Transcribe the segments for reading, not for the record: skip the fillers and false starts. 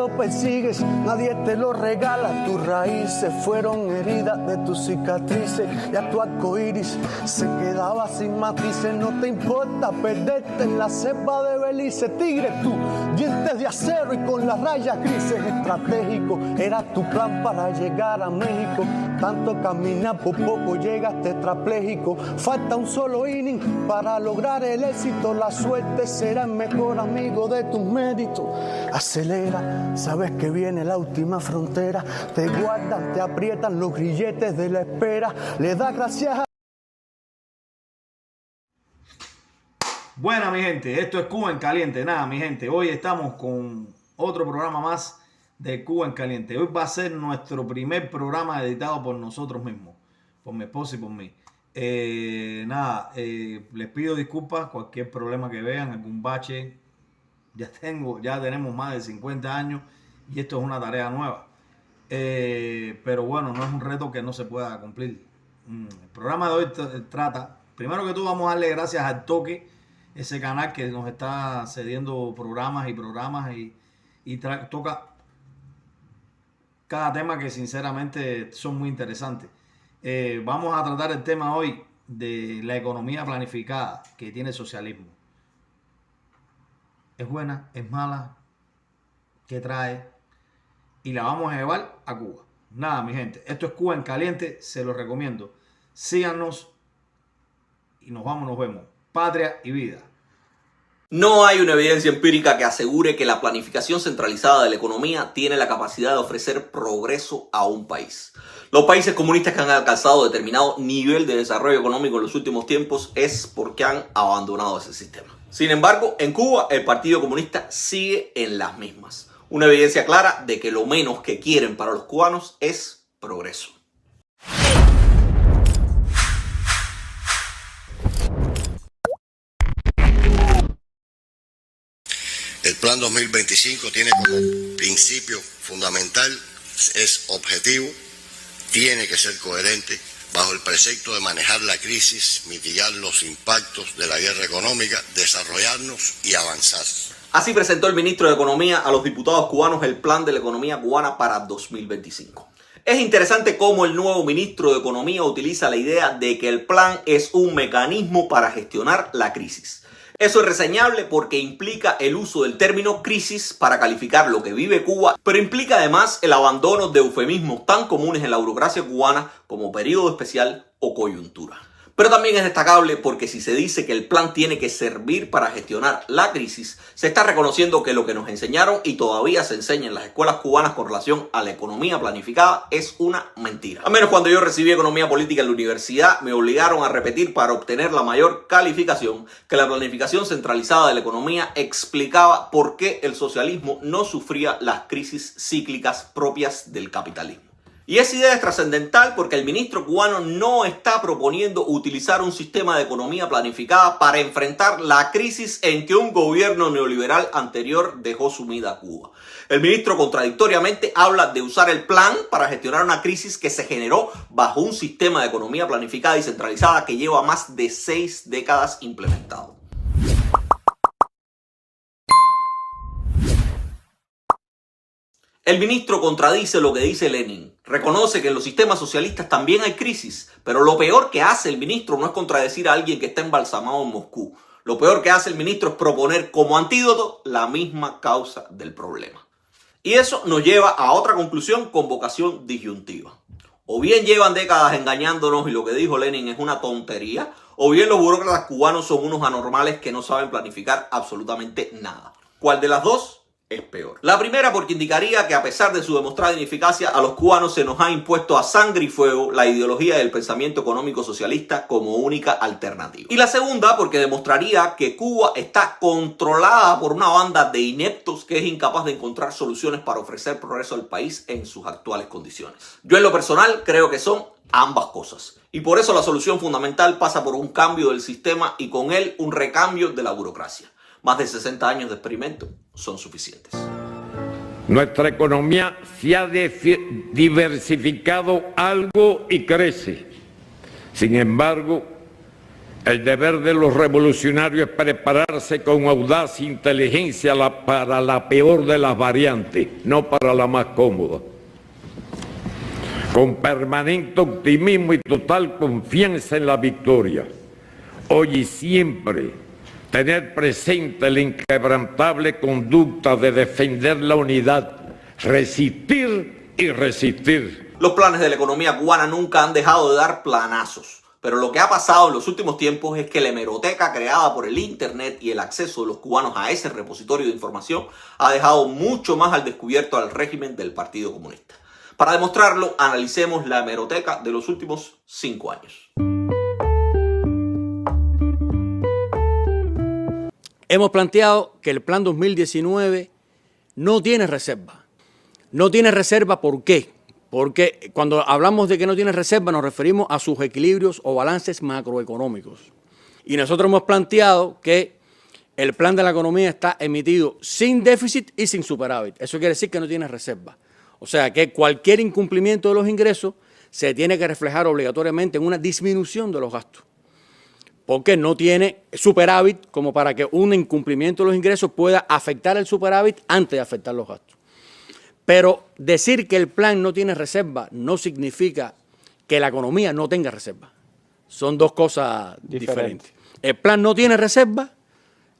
lo persigues, nadie te lo regala. Tus raíces fueron heridas de tus cicatrices, ya tu arco iris se quedaba sin matices. No te importa perderte en la cepa de Belice. Tigre, tú, dientes de acero y con las rayas grises. Estratégico era tu plan para llegar a México. Tanto caminar, por poco llegas tetrapléjico. Falta un solo inning para lograr el éxito. La suerte será el mejor amigo de tus méritos. Acelera, sabes que viene la última frontera. Te guardan, te aprietan los grilletes de la espera. Le das gracias a... Buena, mi gente, esto es Cuba en Caliente. Nada, mi gente, hoy estamos con otro programa más de Cuba en Caliente. Hoy va a ser nuestro primer programa editado por nosotros mismos, por mi esposa y por mí. Les pido disculpas, cualquier problema que vean, algún bache. Ya tenemos más de 50 años y esto es una tarea nueva. Pero bueno, no es un reto que no se pueda cumplir. El programa de hoy trata, primero que todo vamos a darle gracias al Toque, ese canal que nos está cediendo programas y toca cada tema que sinceramente son muy interesantes. Vamos a tratar el tema hoy de la economía planificada que tiene el socialismo. ¿Es buena? ¿Es mala? ¿Qué trae? Y la vamos a llevar a Cuba. Nada, mi gente, esto es Cuba en Caliente, se los recomiendo. Síganos y nos vemos. Patria y vida. No hay una evidencia empírica que asegure que la planificación centralizada de la economía tiene la capacidad de ofrecer progreso a un país. Los países comunistas que han alcanzado determinado nivel de desarrollo económico en los últimos tiempos es porque han abandonado ese sistema. Sin embargo, en Cuba el Partido Comunista sigue en las mismas. Una evidencia clara de que lo menos que quieren para los cubanos es progreso. El Plan 2025 tiene como principio fundamental, es objetivo, tiene que ser coherente bajo el precepto de manejar la crisis, mitigar los impactos de la guerra económica, desarrollarnos y avanzar. Así presentó el ministro de Economía a los diputados cubanos el plan de la economía cubana para 2025. Es interesante cómo el nuevo ministro de Economía utiliza la idea de que el plan es un mecanismo para gestionar la crisis. Eso es reseñable porque implica el uso del término crisis para calificar lo que vive Cuba, pero implica además el abandono de eufemismos tan comunes en la burocracia cubana como periodo especial o coyuntura. Pero también es destacable porque si se dice que el plan tiene que servir para gestionar la crisis, se está reconociendo que lo que nos enseñaron y todavía se enseña en las escuelas cubanas con relación a la economía planificada es una mentira. Al menos cuando yo recibí economía política en la universidad, me obligaron a repetir para obtener la mayor calificación que la planificación centralizada de la economía explicaba por qué el socialismo no sufría las crisis cíclicas propias del capitalismo. Y esa idea es trascendental porque el ministro cubano no está proponiendo utilizar un sistema de economía planificada para enfrentar la crisis en que un gobierno neoliberal anterior dejó sumida a Cuba. El ministro contradictoriamente habla de usar el plan para gestionar una crisis que se generó bajo un sistema de economía planificada y centralizada que lleva más de 6 décadas implementado. El ministro contradice lo que dice Lenin. Reconoce que en los sistemas socialistas también hay crisis, pero lo peor que hace el ministro no es contradecir a alguien que está embalsamado en Moscú. Lo peor que hace el ministro es proponer como antídoto la misma causa del problema. Y eso nos lleva a otra conclusión con vocación disyuntiva. O bien llevan décadas engañándonos y lo que dijo Lenin es una tontería, o bien los burócratas cubanos son unos anormales que no saben planificar absolutamente nada. ¿Cuál de las dos es peor? La primera porque indicaría que a pesar de su demostrada ineficacia, a los cubanos se nos ha impuesto a sangre y fuego la ideología del pensamiento económico socialista como única alternativa. Y la segunda porque demostraría que Cuba está controlada por una banda de ineptos que es incapaz de encontrar soluciones para ofrecer progreso al país en sus actuales condiciones. Yo en lo personal creo que son ambas cosas. Y por eso la solución fundamental pasa por un cambio del sistema y con él un recambio de la burocracia. Más de 60 años de experimento son suficientes. Nuestra economía se ha diversificado algo y crece. Sin embargo, El deber de los revolucionarios es prepararse con audaz e inteligencia para la peor de las variantes, no para la más cómoda. Con permanente optimismo y total confianza en la victoria. Hoy y siempre, tener presente la inquebrantable conducta de defender la unidad, resistir y resistir. Los planes de la economía cubana nunca han dejado de dar planazos. Pero lo que ha pasado en los últimos tiempos es que la hemeroteca creada por el Internet y el acceso de los cubanos a ese repositorio de información ha dejado mucho más al descubierto al régimen del Partido Comunista. Para demostrarlo, analicemos la hemeroteca de los últimos 5 años. Hemos planteado que el Plan 2019 no tiene reserva. No tiene reserva, ¿por qué? Porque cuando hablamos de que no tiene reserva nos referimos a sus equilibrios o balances macroeconómicos. Y nosotros hemos planteado que el plan de la economía está emitido sin déficit y sin superávit. Eso quiere decir que no tiene reserva. O sea que cualquier incumplimiento de los ingresos se tiene que reflejar obligatoriamente en una disminución de los gastos. Porque no tiene superávit como para que un incumplimiento de los ingresos pueda afectar el superávit antes de afectar los gastos. Pero decir que el plan no tiene reserva no significa que la economía no tenga reserva. Son dos cosas diferentes. El plan no tiene reserva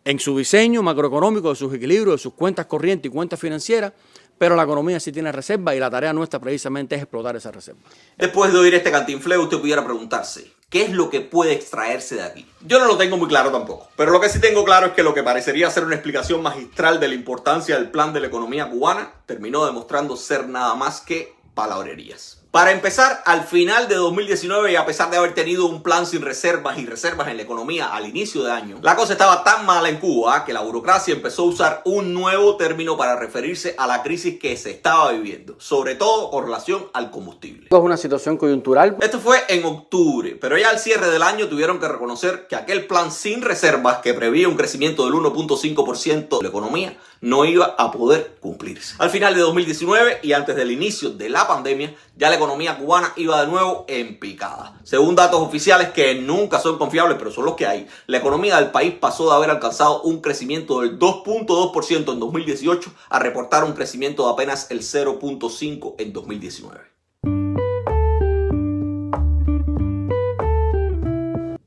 en su diseño macroeconómico, de sus equilibrios, de sus cuentas corrientes y cuentas financieras, pero la economía sí tiene reserva y la tarea nuestra precisamente es explotar esa reserva. Después de oír este cantinfleo, usted pudiera preguntarse, ¿qué es lo que puede extraerse de aquí? Yo no lo tengo muy claro tampoco, pero lo que sí tengo claro es que lo que parecería ser una explicación magistral de la importancia del plan de la economía cubana terminó demostrando ser nada más que palabrerías. Para empezar, al final de 2019 y a pesar de haber tenido un plan sin reservas y reservas en la economía al inicio de año, la cosa estaba tan mala en Cuba que la burocracia empezó a usar un nuevo término para referirse a la crisis que se estaba viviendo, sobre todo con relación al combustible. Es una situación coyuntural. Esto fue en octubre, pero ya al cierre del año tuvieron que reconocer que aquel plan sin reservas que preveía un crecimiento del 1.5% de la economía no iba a poder cumplirse. Al final de 2019 y antes del inicio de la pandemia, ya la economía cubana iba de nuevo en picada. Según datos oficiales que nunca son confiables, pero son los que hay, la economía del país pasó de haber alcanzado un crecimiento del 2.2% en 2018 a reportar un crecimiento de apenas el 0.5% en 2019.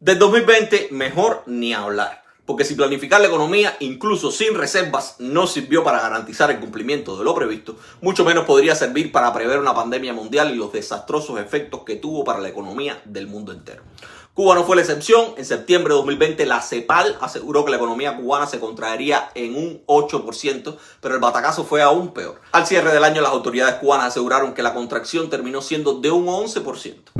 Del 2020, mejor ni hablar. Porque si planificar la economía, incluso sin reservas, no sirvió para garantizar el cumplimiento de lo previsto, mucho menos podría servir para prever una pandemia mundial y los desastrosos efectos que tuvo para la economía del mundo entero. Cuba no fue la excepción. En septiembre de 2020 la CEPAL aseguró que la economía cubana se contraería en un 8%, pero el batacazo fue aún peor. Al cierre del año las autoridades cubanas aseguraron que la contracción terminó siendo de un 11%.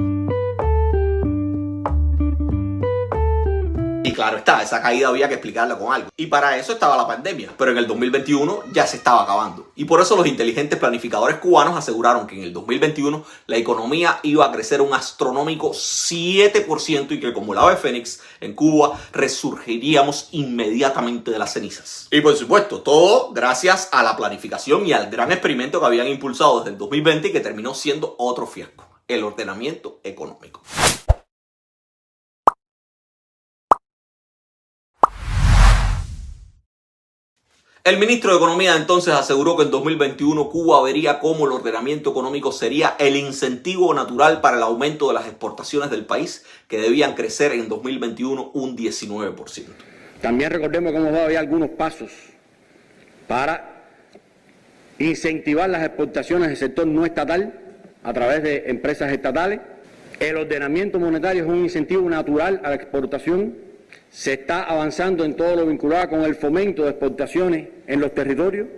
Y claro está, esa caída había que explicarla con algo. Y para eso estaba la pandemia. Pero en el 2021 ya se estaba acabando. Y por eso los inteligentes planificadores cubanos aseguraron que en el 2021 la economía iba a crecer un astronómico 7% y que como la ave fénix en Cuba resurgiríamos inmediatamente de las cenizas. Y por supuesto, todo gracias a la planificación y al gran experimento que habían impulsado desde el 2020 y que terminó siendo otro fiasco: el ordenamiento económico. El ministro de Economía entonces aseguró que en 2021 Cuba vería cómo el ordenamiento económico sería el incentivo natural para el aumento de las exportaciones del país, que debían crecer en 2021 un 19%. También recordemos que hemos dado ya algunos pasos para incentivar las exportaciones del sector no estatal a través de empresas estatales. El ordenamiento monetario es un incentivo natural a la exportación. Se está avanzando en todo lo vinculado con el fomento de exportaciones en los territorios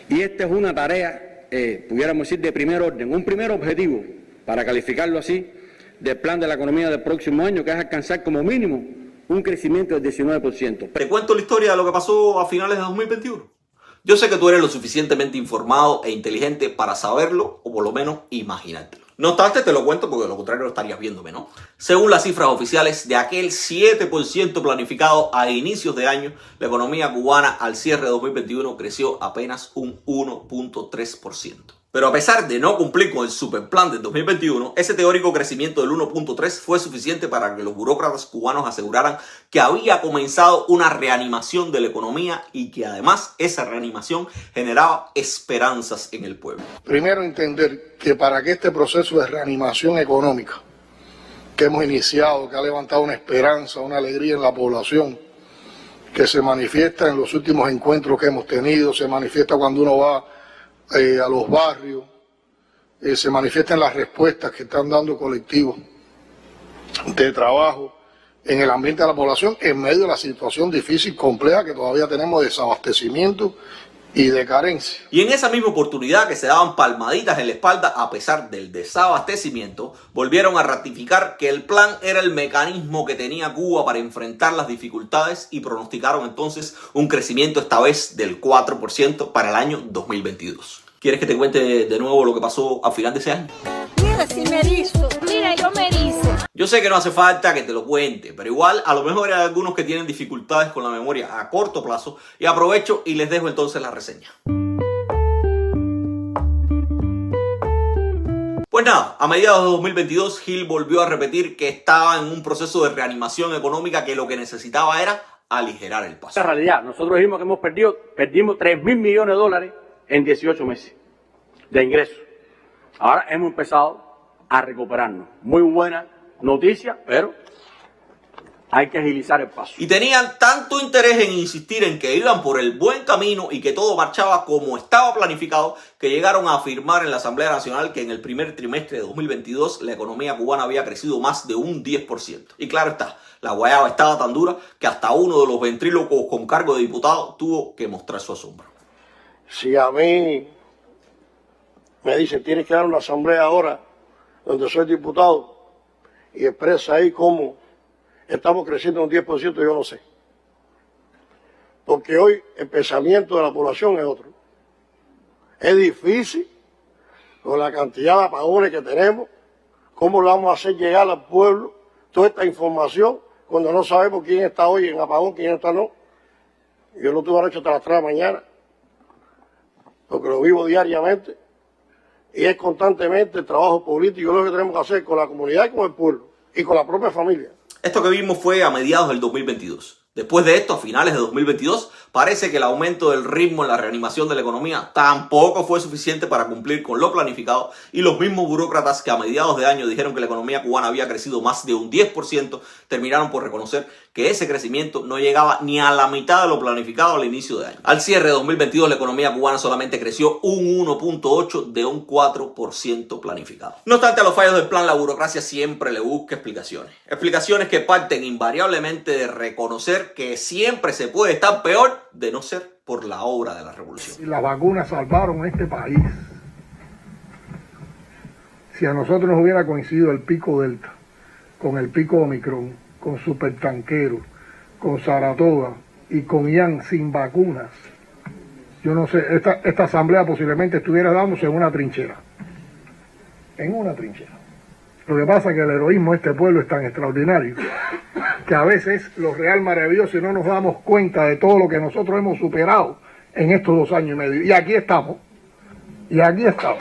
y esta es una tarea, pudiéramos decir, de primer orden, un primer objetivo, para calificarlo así, del plan de la economía del próximo año, que es alcanzar como mínimo un crecimiento del 19%. ¿Te cuento la historia de lo que pasó a finales de 2021? Yo sé que tú eres lo suficientemente informado e inteligente para saberlo o por lo menos imaginártelo. No obstante, te lo cuento porque de lo contrario lo estarías viéndome, ¿no? Según las cifras oficiales, de aquel 7% planificado a inicios de año, la economía cubana al cierre de 2021 creció apenas un 1.3%. Pero a pesar de no cumplir con el superplan del 2021, ese teórico crecimiento del 1.3 fue suficiente para que los burócratas cubanos aseguraran que había comenzado una reanimación de la economía y que además esa reanimación generaba esperanzas en el pueblo. Primero, entender que para que este proceso de reanimación económica que hemos iniciado, que ha levantado una esperanza, una alegría en la población, que se manifiesta en los últimos encuentros que hemos tenido, se manifiesta cuando uno va a los barrios, se manifiesta en las respuestas que están dando colectivos de trabajo en el ambiente de la población en medio de la situación difícil, compleja que todavía tenemos de desabastecimiento y de carencia. Y en esa misma oportunidad que se daban palmaditas en la espalda a pesar del desabastecimiento, volvieron a ratificar que el plan era el mecanismo que tenía Cuba para enfrentar las dificultades y pronosticaron entonces un crecimiento esta vez del 4% para el año 2022. ¿Quieres que te cuente de nuevo lo que pasó a final de ese año? Mira, si me erizo. Mira, yo me erizo. Yo sé que no hace falta que te lo cuente, pero igual a lo mejor hay algunos que tienen dificultades con la memoria a corto plazo y aprovecho y les dejo entonces la reseña. Pues nada, a mediados de 2022 Gil volvió a repetir que estaba en un proceso de reanimación económica que lo que necesitaba era aligerar el paso. En realidad, nosotros dijimos que perdimos 3.000 millones de dólares en 18 meses de ingresos. Ahora hemos empezado a recuperarnos. Muy buena noticia, pero hay que agilizar el paso. Y tenían tanto interés en insistir en que iban por el buen camino y que todo marchaba como estaba planificado, que llegaron a afirmar en la Asamblea Nacional que en el primer trimestre de 2022 la economía cubana había crecido más de un 10%. Y claro está, la guayaba estaba tan dura que hasta uno de los ventrílocos con cargo de diputado tuvo que mostrar su asombro. Si a mí me dicen, tienes que dar una asamblea ahora, donde soy diputado, y expresa ahí cómo estamos creciendo un 10%, yo no sé. Porque hoy el pensamiento de la población es otro. Es difícil, con la cantidad de apagones que tenemos, cómo le vamos a hacer llegar al pueblo toda esta información cuando no sabemos quién está hoy en apagón, quién está no. Yo lo tuve anoche hasta las 3 de la mañana, porque lo vivo diariamente. Y es constantemente el trabajo político lo que tenemos que hacer con la comunidad y con el pueblo y con la propia familia. Esto que vimos fue a mediados del 2022. Después de esto, a finales de 2022, parece que el aumento del ritmo en la reanimación de la economía tampoco fue suficiente para cumplir con lo planificado y los mismos burócratas que a mediados de año dijeron que la economía cubana había crecido más de un 10%, terminaron por reconocer que ese crecimiento no llegaba ni a la mitad de lo planificado al inicio de año. Al cierre de 2022, la economía cubana solamente creció un 1.8 de un 4% planificado. No obstante, a los fallos del plan, la burocracia siempre le busca explicaciones. Explicaciones que parten invariablemente de reconocer que siempre se puede estar peor de no ser por la obra de la revolución. Si las vacunas salvaron este país, si a nosotros nos hubiera coincidido el pico Delta con el pico Omicron, con supertanqueros, con Saratoga y con Ian sin vacunas, yo no sé, esta asamblea posiblemente estuviera dándose en una trinchera. En una trinchera. Lo que pasa es que el heroísmo de este pueblo es tan extraordinario que a veces lo real maravilloso y no nos damos cuenta de todo lo que nosotros hemos superado en estos 2 años y medio. Y aquí estamos. Y aquí estamos.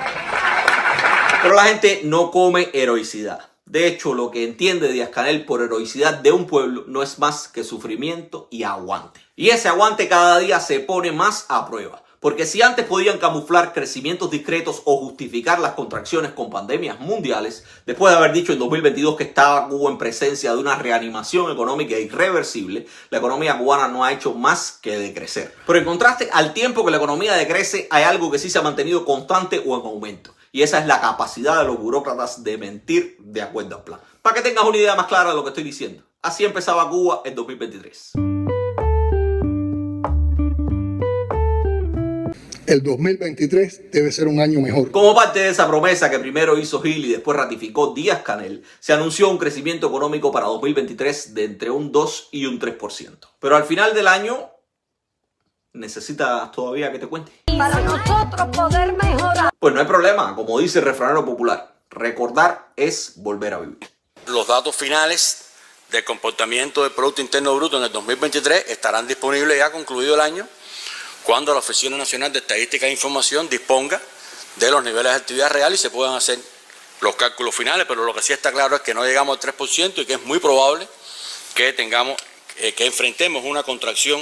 Pero la gente no come heroicidad. De hecho, lo que entiende Díaz-Canel por heroicidad de un pueblo no es más que sufrimiento y aguante. Y ese aguante cada día se pone más a prueba. Porque si antes podían camuflar crecimientos discretos o justificar las contracciones con pandemias mundiales, después de haber dicho en 2022 que estaba Cuba en presencia de una reanimación económica irreversible, la economía cubana no ha hecho más que decrecer. Pero en contraste, al tiempo que la economía decrece, hay algo que sí se ha mantenido constante o en aumento. Y esa es la capacidad de los burócratas de mentir de acuerdo al plan. Para que tengas una idea más clara de lo que estoy diciendo. Así empezaba Cuba en 2023. El 2023 debe ser un año mejor. Como parte de esa promesa que primero hizo Gil y después ratificó Díaz-Canel, se anunció un crecimiento económico para 2023 de entre un 2 y un 3%. Pero al final del año, ¿necesitas todavía que te cuente? Para nosotros poder mejorar. Pues no hay problema, como dice el refranero popular, recordar es volver a vivir. Los datos finales del comportamiento del Producto Interno Bruto en el 2023 estarán disponibles ya concluido el año, cuando la Oficina Nacional de Estadística e Información disponga de los niveles de actividad real y se puedan hacer los cálculos finales, pero lo que sí está claro es que no llegamos al 3% y que es muy probable que que enfrentemos una contracción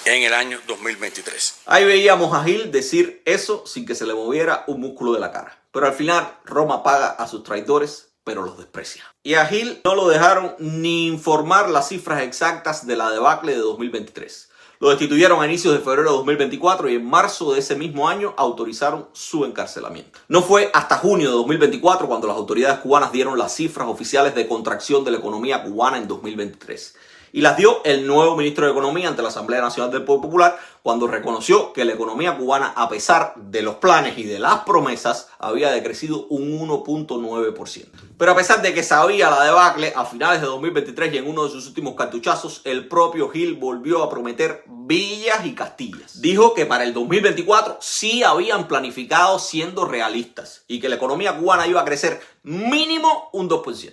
en el año 2023. Ahí veíamos a Gil decir eso sin que se le moviera un músculo de la cara. Pero al final Roma paga a sus traidores, pero los desprecia. Y a Gil no lo dejaron ni informar las cifras exactas de la debacle de 2023. Lo destituyeron a inicios de febrero de 2024 y en marzo de ese mismo año autorizaron su encarcelamiento. No fue hasta junio de 2024 cuando las autoridades cubanas dieron las cifras oficiales de contracción de la economía cubana en 2023. Y las dio el nuevo ministro de Economía ante la Asamblea Nacional del Pueblo Popular cuando reconoció que la economía cubana, a pesar de los planes y de las promesas, había decrecido un 1.9%. Pero a pesar de que sabía la debacle, a finales de 2023 y en uno de sus últimos cartuchazos, el propio Gil volvió a prometer villas y castillas. Dijo que para el 2024 sí habían planificado siendo realistas y que la economía cubana iba a crecer mínimo un 2%.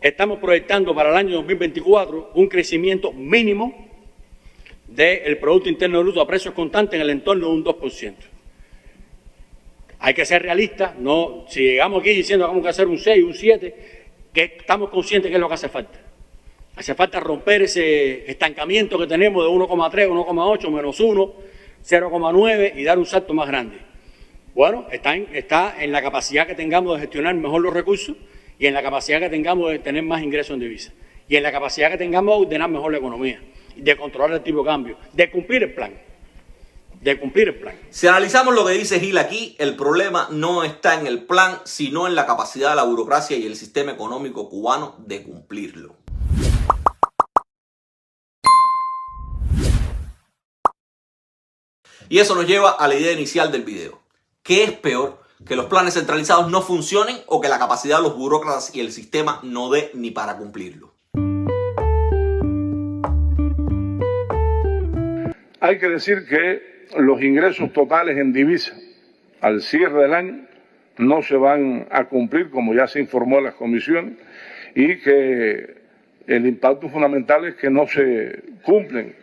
Estamos proyectando para el año 2024 un crecimiento mínimo del Producto Interno Bruto a precios constantes en el entorno de un 2%. Hay que ser realistas, no, si llegamos aquí diciendo que vamos a hacer un 6, un 7, que estamos conscientes que es lo que hace falta. Hace falta romper ese estancamiento que tenemos de 1,3, 1,8, menos 1, 0,9 y dar un salto más grande. Bueno, está en la capacidad que tengamos de gestionar mejor los recursos y en la capacidad que tengamos de tener más ingresos en divisas, y en la capacidad que tengamos de ordenar mejor la economía, de controlar el tipo de cambio, de cumplir el plan. Si analizamos lo que dice Gil aquí, el problema no está en el plan, sino en la capacidad de la burocracia y el sistema económico cubano de cumplirlo. Y eso nos lleva a la idea inicial del video. ¿Qué es peor? ¿Que los planes centralizados no funcionen o que la capacidad de los burócratas y el sistema no dé ni para cumplirlo? Hay que decir que los ingresos totales en divisa al cierre del año no se van a cumplir, como ya se informó en las comisiones, y que el impacto fundamental es que no se cumplen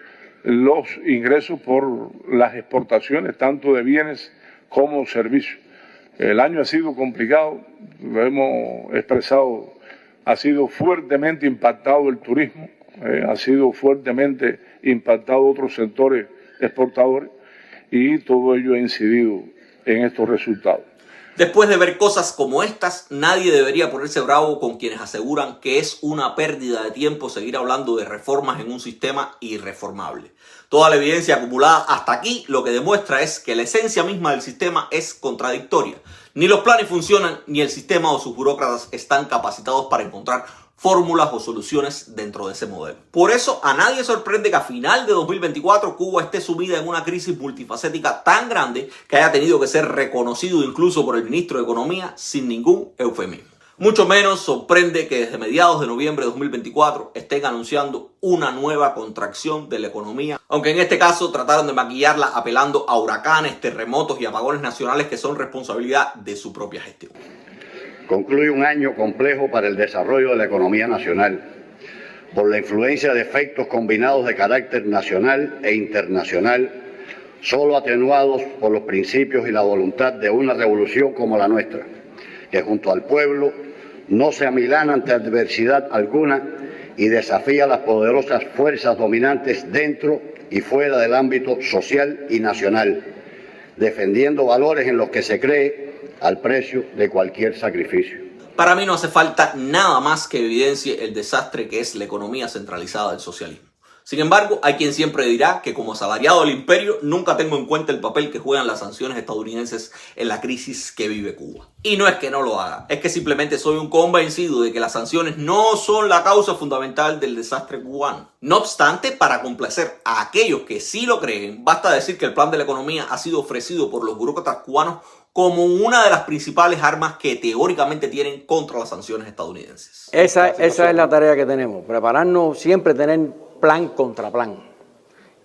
los ingresos por las exportaciones, tanto de bienes como servicios. El año ha sido complicado, lo hemos expresado, ha sido fuertemente impactado el turismo, ha sido fuertemente impactado otros sectores exportadores y todo ello ha incidido en estos resultados. Después de ver cosas como estas, nadie debería ponerse bravo con quienes aseguran que es una pérdida de tiempo seguir hablando de reformas en un sistema irreformable. Toda la evidencia acumulada hasta aquí lo que demuestra es que la esencia misma del sistema es contradictoria. Ni los planes funcionan, ni el sistema o sus burócratas están capacitados para encontrar fórmulas o soluciones dentro de ese modelo. Por eso a nadie sorprende que a final de 2024 Cuba esté sumida en una crisis multifacética tan grande que haya tenido que ser reconocido incluso por el ministro de Economía sin ningún eufemismo. Mucho menos sorprende que desde mediados de noviembre de 2024 estén anunciando una nueva contracción de la economía, aunque en este caso trataron de maquillarla apelando a huracanes, terremotos y apagones nacionales que son responsabilidad de su propia gestión. Concluye un año complejo para el desarrollo de la economía nacional, por la influencia de efectos combinados de carácter nacional e internacional, solo atenuados por los principios y la voluntad de una revolución como la nuestra, que junto al pueblo no se amilana ante adversidad alguna y desafía las poderosas fuerzas dominantes dentro y fuera del ámbito social y nacional, defendiendo valores en los que se cree al precio de cualquier sacrificio. Para mí no hace falta nada más que evidencie el desastre que es la economía centralizada del socialismo. Sin embargo, hay quien siempre dirá que como asalariado del imperio nunca tengo en cuenta el papel que juegan las sanciones estadounidenses en la crisis que vive Cuba. Y no es que no lo haga, es que simplemente soy un convencido de que las sanciones no son la causa fundamental del desastre cubano. No obstante, para complacer a aquellos que sí lo creen, basta decir que el plan de la economía ha sido ofrecido por los burócratas cubanos como una de las principales armas que teóricamente tienen contra las sanciones estadounidenses. Esa es la tarea que tenemos, prepararnos siempre, tener plan contra plan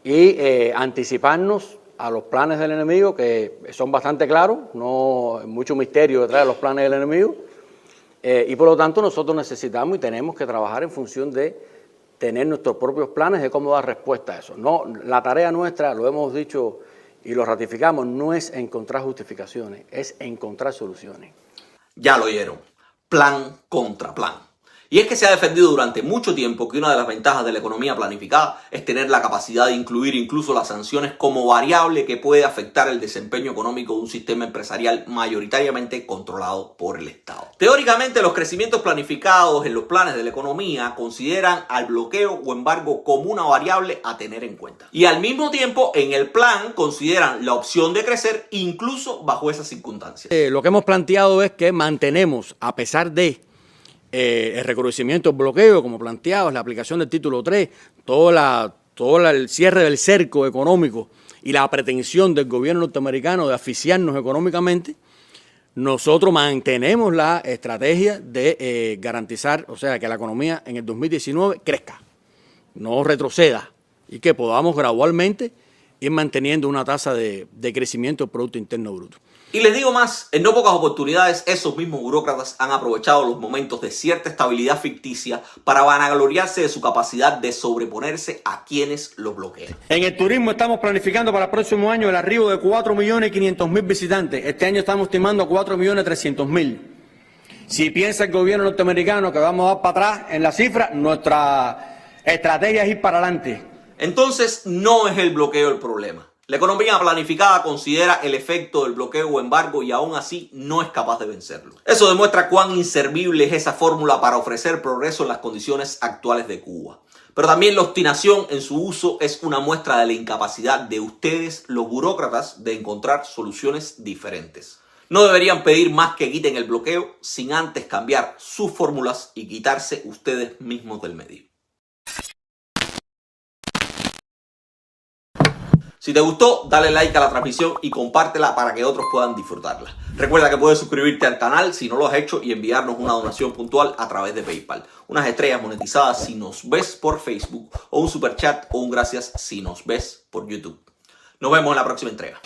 y anticiparnos a los planes del enemigo, que son bastante claros, no hay mucho misterio detrás de los planes del enemigo, y por lo tanto nosotros necesitamos y tenemos que trabajar en función de tener nuestros propios planes de cómo dar respuesta a eso. No, la tarea nuestra, lo hemos dicho y lo ratificamos, no es encontrar justificaciones, es encontrar soluciones. Ya lo oyeron, plan contra plan. Y es que se ha defendido durante mucho tiempo que una de las ventajas de la economía planificada es tener la capacidad de incluir incluso las sanciones como variable que puede afectar el desempeño económico de un sistema empresarial mayoritariamente controlado por el Estado. Teóricamente, los crecimientos planificados en los planes de la economía consideran al bloqueo o embargo como una variable a tener en cuenta. Y al mismo tiempo, en el plan consideran la opción de crecer incluso bajo esas circunstancias. Lo que hemos planteado es que mantenemos, a pesar de el reconocimiento del bloqueo, como planteado, la aplicación del título 3, todo el cierre del cerco económico y la pretensión del gobierno norteamericano de asfixiarnos económicamente, nosotros mantenemos la estrategia de garantizar, o sea, que la economía en el 2019 crezca, no retroceda y que podamos gradualmente ir manteniendo una tasa de crecimiento del Producto Interno Bruto. Y les digo más, en no pocas oportunidades esos mismos burócratas han aprovechado los momentos de cierta estabilidad ficticia para vanagloriarse de su capacidad de sobreponerse a quienes los bloquean. En el turismo estamos planificando para el próximo año el arribo de 4.500.000 visitantes. Este año estamos estimando 4.300.000. Si piensa el gobierno norteamericano que vamos a dar para atrás en la cifra, nuestra estrategia es ir para adelante. Entonces no es el bloqueo el problema. La economía planificada considera el efecto del bloqueo o embargo y aún así no es capaz de vencerlo. Eso demuestra cuán inservible es esa fórmula para ofrecer progreso en las condiciones actuales de Cuba. Pero también la obstinación en su uso es una muestra de la incapacidad de ustedes, los burócratas, de encontrar soluciones diferentes. No deberían pedir más que quiten el bloqueo sin antes cambiar sus fórmulas y quitarse ustedes mismos del medio. Si te gustó, dale like a la transmisión y compártela para que otros puedan disfrutarla. Recuerda que puedes suscribirte al canal si no lo has hecho y enviarnos una donación puntual a través de PayPal. Unas estrellas monetizadas si nos ves por Facebook, o un super chat o un gracias si nos ves por YouTube. Nos vemos en la próxima entrega.